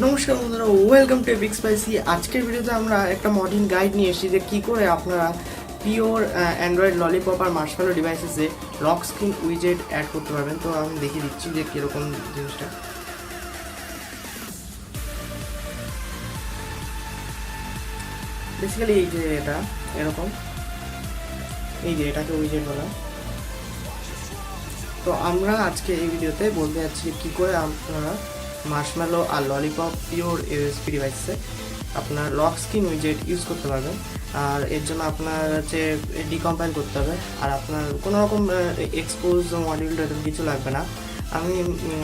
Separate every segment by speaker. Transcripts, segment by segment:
Speaker 1: নমস্কার বন্ধুরা, welcome to epic spicy. আজকের ভিডিওতে আমরা একটা মডার্ন গাইড নিয়ে এসেছি যে কী করে আপনারা পিওর অ্যান্ড্রয়েড ললিপপ আর মার্শম্যালো ডিভাইসেসে লক স্ক্রিন উইজেট অ্যাড করতে পারবেন। তো আমি দেখিয়ে দিচ্ছি যে কীরকম জিনিসটা। বেসিক্যালি এই যে এটা এরকম, এই যে এটাকে উইজেট বলা। তো আমরা আজকে এই ভিডিওতে বলতে যাচ্ছি কী করে আপনারা মার্শম্যালো আর ললিপপ পিওর AOSP ডিভাইসে আপনার লক স্ক্রিন উইজেট ইউজ করতে পারবেন। আর এর জন্য আপনার হচ্ছে ডিকম্পাইল করতে হবে, আর আপনার কোনো রকম এক্সপোজ মডিউল এরকম কিছু লাগবে না। আমি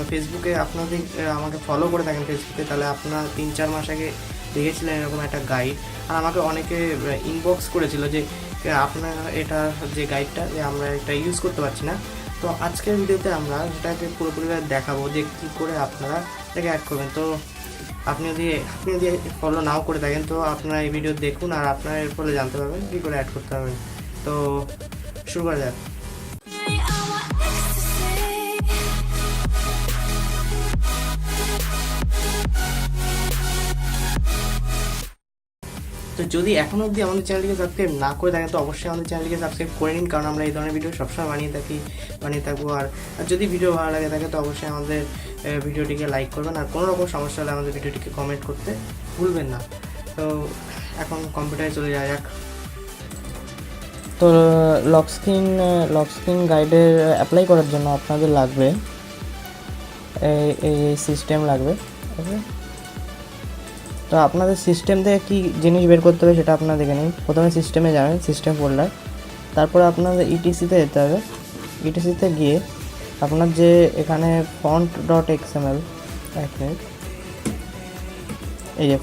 Speaker 1: ফেসবুকে আপনাদের আমাকে ফলো করে থাকেন ফেসবুকে, তাহলে আপনার 3-4 মাস আগে দেখেছিলেন এরকম একটা গাইড, আর আমাকে অনেকে ইনবক্স করেছিল যে আপনার এটা যে গাইডটা যে আমরা এটা ইউজ করতে পারছি না। তো আজকের ভিডিওতে আমরা সেটাকে পুরোপুরিভাবে দেখাবো যে কী করে আপনারা এটাকে অ্যাড করবেন। তো আপনি যদি ফলো নাও করে থাকেন তো আপনারা এই ভিডিও দেখুন, আর আপনারা এর ফলে জানতে পারবেন কী করে অ্যাড করতে পারবেন। তো শুরু করা যাক। তো যদি এখনও অবধি আমাদের চ্যানেলটিকে সাবস্ক্রাইব না করে থাকেন তো অবশ্যই আমাদের চ্যানেলটিকে সাবস্ক্রাইব করে নিন, কারণ আমরা এই ধরনের ভিডিও সবসময় বানিয়ে থাকবো। আর যদি ভিডিও ভালো লাগে থাকে তো অবশ্যই আমাদের ভিডিওটিকে লাইক করবেন, আর কোনো রকম সমস্যা হলে আমাদের ভিডিওটিকে কমেন্ট করতে ভুলবেন না। তো এখন কম্পিউটারে চলে যাওয়া যাক।
Speaker 2: তো লক স্ক্রিন গাইডের অ্যাপ্লাই করার জন্য আপনাদের লাগবে এই সিস্টেম লাগবে। ওকে, তো আপনাদের সিস্টেম থেকে কী জিনিস বের করতে হবে সেটা আপনারা দেখে নিন। প্রথমে সিস্টেমে যাবেন, সিস্টেম ফোল্ডার, তারপরে আপনাদের ইটিসিতে যেতে হবে। ইটিসিতে গিয়ে আপনার যে এখানে font.xml, এক মিনিট, এই যে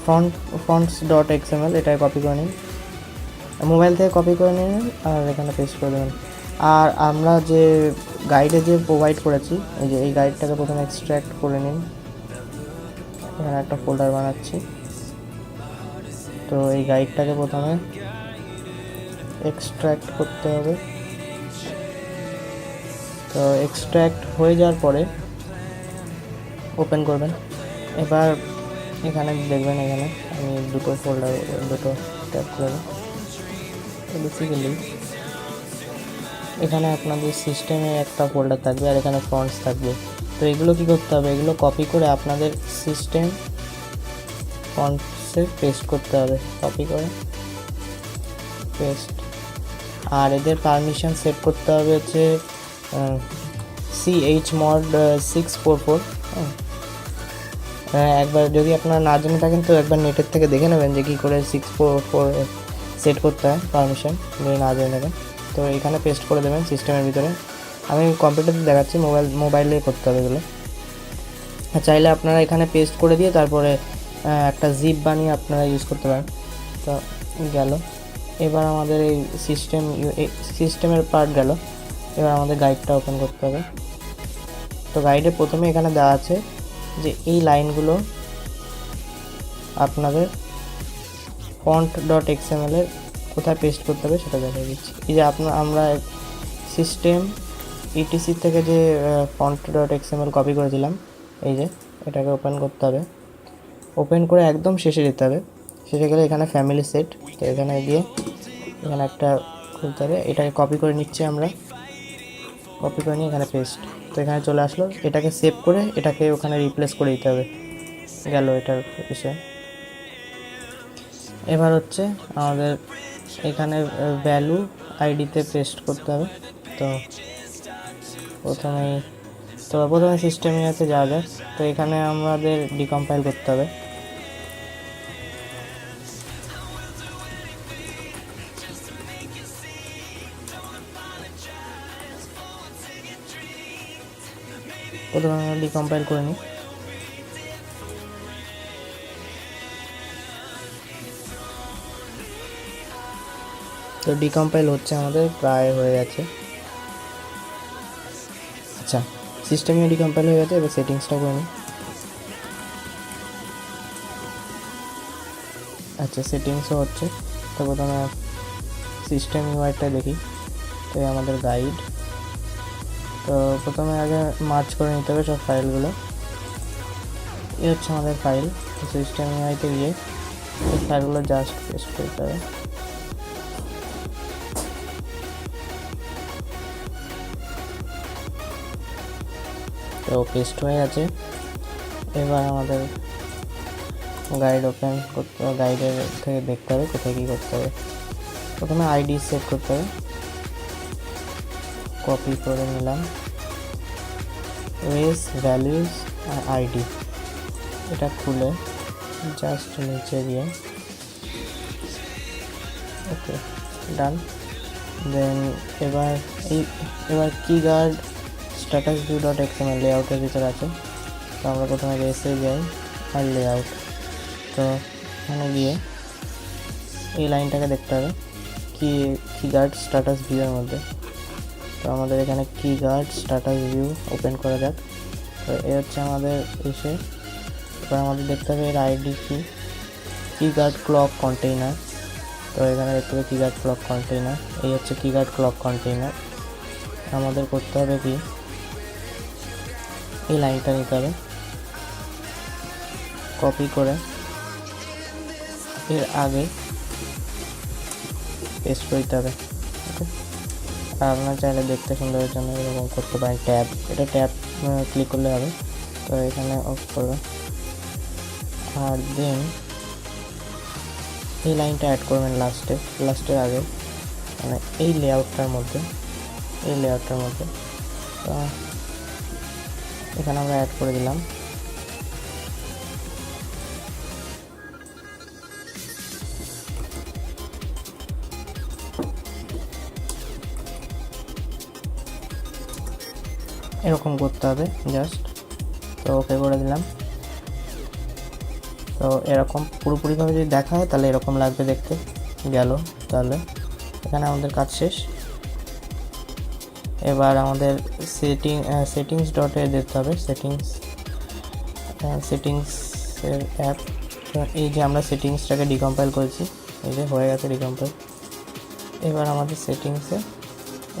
Speaker 2: fonts.xml এটাকে কপি করে নিন, মোবাইল থেকে কপি করে নিন আর এখানে পেস্ট করে দেবেন। আর আমরা যে গাইডে যে প্রোভাইড করেছি এই যে এই গাইডটাকে প্রথমে এক্সট্র্যাক্ট করে নিন। এখানে একটা ফোল্ডার বানাচ্ছি, তো এই গাইডটাকে প্রথমে এক্সট্র্যাক্ট করতে হবে। তো এক্সট্র্যাক্ট হয়ে যাওয়ার পরে ওপেন করবেন। এবার এখানে দেখবেন, এখানে আমি দুটো ট্যাপ করে দেব। বেসিক্যালি এখানে আপনাদের সিস্টেমে একটা ফোল্ডার থাকবে আর এখানে ফন্টস থাকবে। তো এগুলো কী করতে হবে, এগুলো কপি করে আপনাদের সিস্টেম ফন্টসে পেস্ট করতে হবে। কপি করে পেস্ট, আর এদের পারমিশন সেট করতে হবে হচ্ছে chmod 644। একবার যদি আপনারা না জেনে থাকেন তো একবার নেটের থেকে দেখে নেবেন যে কী করে 644 সেট করতে হয় পারমিশন, যদি না জেনে থাকেন। তো এখানে পেস্ট করে দেবেন সিস্টেমের ভিতরে। আমি কম্পিউটারে দেখাচ্ছি, মোবাইলে করতে হবে এগুলো। চাইলে আপনারা এখানে পেস্ট করে দিয়ে তারপরে একটা জিপ বানিয়ে আপনারা ইউজ করতে পারেন। তো গেল, এবার আমাদের এই সিস্টেমের পার্ট গেল। এবার আমাদের গাইডটা ওপেন করতে হবে। তো গাইডে প্রথমে এখানে দেওয়া আছে যে এই লাইনগুলো আপনাদের font.xml এর কোথায় পেস্ট করতে হবে সেটা দেখিয়ে দিচ্ছি। এই যে আমরা সিস্টেম ইটিসি থেকে যে font.xml কপি করেছিলাম, এই যে এটাকে ওপেন করতে হবে। ওপেন করে একদম শেষে যেতে হবে। শেষে গেলে এখানে ফ্যামিলি সেট, তো এখানে গিয়ে এখানে একটা খুলতে হবে। এটাকে কপি করে নিচ্ছি আমরা, কপি করে নিয়ে এখানে পেস্ট। তো এখানে চলে আসলো, এটাকে সেভ করে এটাকে ওখানে রিপ্লেস করে দিতে হবে। গেল এটার বিষয়। এবার হচ্ছে আমাদের এখানে ভ্যালু আইডিতে পেস্ট করতে হবে। তো প্রথমে সিস্টেমে যাতে যাওয়া যায়। তো এখানে আমাদের ডিকম্পাইল করতে হবে। প্রথমে আমরা ডিকম্পাইল করে নিই। তো ডিকম্পাইল হচ্ছে, আমাদের প্রায় হয়ে গেছে। আচ্ছা, সিস্টেমে ডিকম্পাইল হয়ে গেছে। এবার সেটিংসটা করে নিই। আচ্ছা, সেটিংসও হচ্ছে। তো প্রথমে সিস্টেম ইউআইটা দেখি। তো আমাদের গাইড, তো প্রথমে আগে মার্জ করে নিতে হবে সব ফাইলগুলো। এই হচ্ছে আমাদের ফাইল। সিস্টেম ইউআইতে গিয়ে এই ফাইলগুলো জাস্ট পেস্ট করতে হবে। তো পেস্ট হয়ে আছে। এবার আমাদের গাইড ওপেন করতে হবে, গাইডের থেকে দেখতে হবে কোথায় কী করতে হবে। প্রথমে আইডি সেট করতে হবে, কপি করে নিলাম, রেস ভ্যালুজ আর আইডি, এটা খুলে জাস্ট নিচে গিয়ে ওকে ডান। দেন এবার কি guard status view dot XML লেআউটের ভিতরে আছে। তো আমরা প্রথমে রেসে যাই আর লেআউট। তো এখানে গিয়ে এই লাইনটাকে দেখতে হবে কি গার্ড স্ট্যাটাস ভিউয়ের মধ্যে। তো আমাদের এখানে কি গার্ড স্ট্যাটাস ভিউ ওপেন করা যাক। তো এই হচ্ছে আমাদের এসে, এবার আমাদের দেখতে হবে এর আইডি কি গার্ড ক্লক কন্টেইনার। তো এখানে দেখতে হবে কি গার্ড ক্লক কন্টেইনার, এই হচ্ছে কি গার্ড ক্লক কন্টেইনার। আমাদের করতে হবে কি এই লাইনটা নিতে হবে, কপি করে এর আগে পেস্ট করতে হবে। ওকে, আর আপনার চাইলে দেখতে সুন্দরের জন্য এরকম করতে পারেন ট্যাব, এটা ট্যাব ক্লিক করলে হবে। তো এখানে অফ করবে আর দেন এই লাইনটা অ্যাড করবেন লাস্টের আগে, মানে এই লেআউটটার মধ্যে তো এখানে আমরা অ্যাড করে দিলাম। এরকম করতে হবে জাস্ট। তো ওকে করে দিলাম। তো এরকম পুরোপুরিভাবে যদি দেখা হয় তাহলে এরকম লাগবে দেখতে গেল। তাহলে এখানে আমাদের কাজ শেষ। এবার আমাদের সেটিংস ডটে যেতে হবে, সেটিংসের অ্যাপ। এই যে আমরা সেটিংসটাকে ডিকম্পাইল করেছি, এই যে হয়ে গেছে ডিকম্পাইল। এবার আমাদের সেটিংসে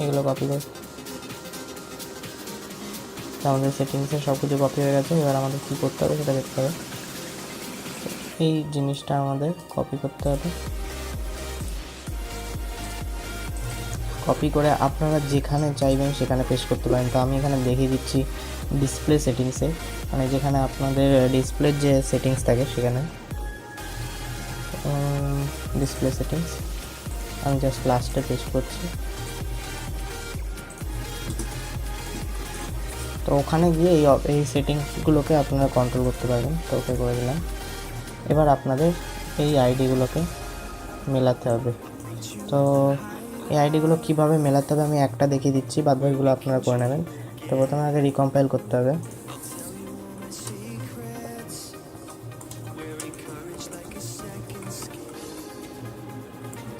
Speaker 2: এগুলো কপি করে, আমাদের সেটিংসে সব কিছু কপি হয়ে গেছে। এবার আমাদের কী করতে হবে সেটা দেখতে হবে। এই জিনিসটা আমাদের কপি করতে হবে, কপি করে আপনারা যেখানে চাইবেন সেখানে পেস্ট করতে পারেন। তো আমি এখানে দেখিয়ে দিচ্ছি ডিসপ্লে সেটিংসে, মানে যেখানে আপনাদের ডিসপ্লের যে সেটিংস থাকে সেখানে ডিসপ্লে সেটিংস আমি জাস্ট লাস্টে পেস্ট করছি। তো ওখানে গিয়ে এই সেটিংসগুলোকে আপনারা কন্ট্রোল করতে পারবেন। তো ওকে করে দিলাম। এবার আপনাদের এই আইডিগুলোকে মেলাতে হবে। তো এই আইডিগুলো কীভাবে মেলাতে হবে আমি একটা দেখিয়ে দিচ্ছি, বাদবাকিগুলো আপনারা করে নেবেন। তো প্রথমে আগে রিকম্পাইল করতে হবে।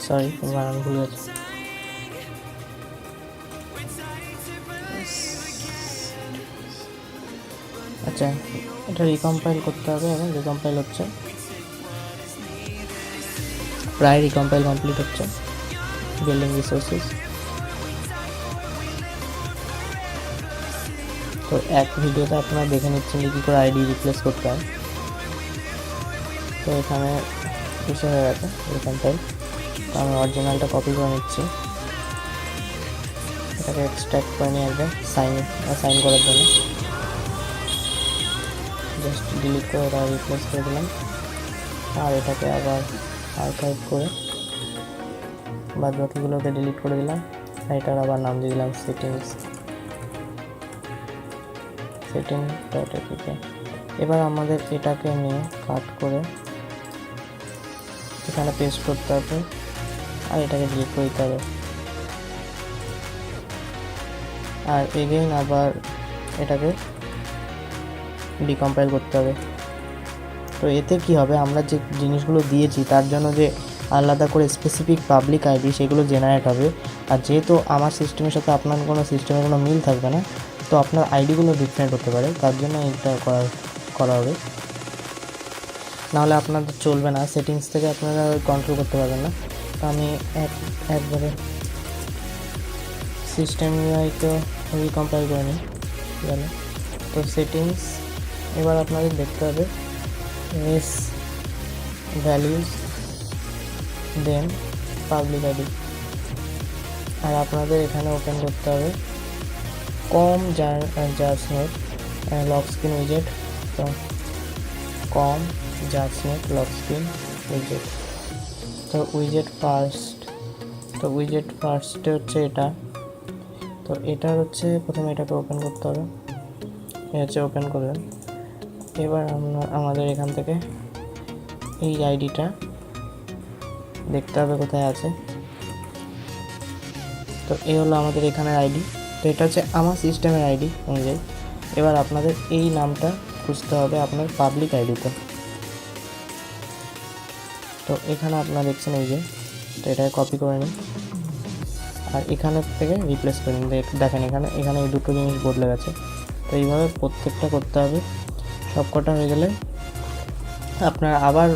Speaker 2: সরি বানান ভুল হয়েছে। আচ্ছা, এটা রিকম্পাইল করতে হবে। এবং রিকম্পাইল হচ্ছে, প্রায় রিকম্পাইল কমপ্লিট হচ্ছে। বিল্ডিং রিসোর্সেস, তো এক ভিডিওতে আপনারা দেখে নিচ্ছেন যে কী করে আইডি রিপ্লেস করতে হয়। তো এখানে কিছু হয়ে গেছে রিকম্পাইল। তো আমি অরিজিনালটা কপি করে নিচ্ছি, এটাকে এক্সট্র্যাক্ট করে নিয়ে আসবে সাইন করার জন্য। জাস্ট ডিলিট করে এটা রিপ্লেস করে দিলাম। আর এটাকে আবার আর্কাইভ করে বাদ বাকিগুলোকে ডিলিট করে দিলাম। এটার আবার নাম দিয়ে দিলাম সেটিংস ডট এপিকে। এবার আমাদের এটাকে নিয়ে কাট করে এখানে পেস্ট করতে হবে আর এটাকে ডিলিট করে দিতে হবে। আর এগেইন আবার এটাকে ডিকম্পাইল করতে হবে। তো এতে কি হবে, আমরা যে জিনিসগুলো দিয়েছি তার জন্য যে আলাদা করে স্পেসিফিক পাবলিক আইডি সেগুলো জেনারেট হবে। আর যেহেতু আমার সিস্টেমের সাথে আপনার কোনো সিস্টেমের কোনো মিল থাকবে না, তো আপনার আইডিগুলো ডিফারেন্ট হতে পারে, তার জন্য এটা করা হবে। নাহলে আপনাদের চলবে না, সেটিংস থেকে আপনারা কন্ট্রোল করতে পারবেন না। তো আমি একবারে সিস্টেম ইউআইকে রিকম্পাইল করে নিই। তো সেটিংস এবার আপনাদের দেখতে হবে রেস ভ্যালিউজ দেন পাবলিক আইডি, আর আপনাদের এখানে ওপেন করতে হবে কম জার্সনেট লকস্ক্রিন উইজেট, তো কম জার্সনেট লকস্ক্রিন উইজেট। তো উইজেট ফার্স্টে হচ্ছে এটা, তো এটা হচ্ছে প্রথমে এটাকে ওপেন করতে হবে, এটা হচ্ছে ওপেন করবেন। এবার আমাদের এখান থেকে এই আইডিটা দেখতে হবে কোথায় আছে, তো এই হলো আমাদের এখানে আইডি, তো এটা হচ্ছে আমার সিস্টেমের আইডি অনুযায়ী। এবার আপনাদের এই নামটা খুঁজতে হবে আপনার পাবলিক আইডিতে, তো এখানে আপনারা দেখছেন এই যে, তো এটাকে কপি করে নিন আর এখানের থেকে রিপ্লেস করে নিন। দেখেন এখানে এই দুটো জিনিস বদলে গেছে। তো এইভাবে প্রত্যেকটা করতে হবে। সব কটা হয়ে গেলে আপনারা আবার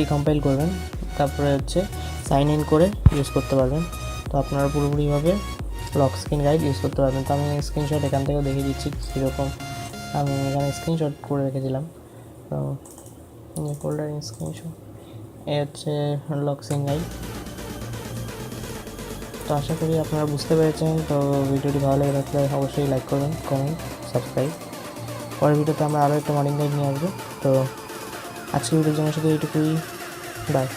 Speaker 2: রিকম্পাইল করবেন, তারপরে হচ্ছে সাইন ইন করে ইউজ করতে পারবেন। তো আপনারা পুরোপুরিভাবে লক স্ক্রিন গাইড ইউজ করতে পারবেন। তো আমি স্ক্রিনশট এখান থেকেও দেখিয়ে দিচ্ছি কীরকম, আমি এখানে স্ক্রিনশট করে রেখেছিলাম। তো ফোল্ডার স্ক্রিনশট এ হচ্ছে লক স্ক্রিন গাইড। তো আশা করি আপনারা বুঝতে পেরেছেন। তো ভিডিওটি ভালো লেগে থাকলে অবশ্যই লাইক করবেন, কমেন্ট, সাবস্ক্রাইব। পরের ভিডিওতে আমরা আরও একটা মর্নিং গাইড নিয়ে আসবো। তো আজকের ভিডিওর জন্য শুধু এইটুকুই, বাই।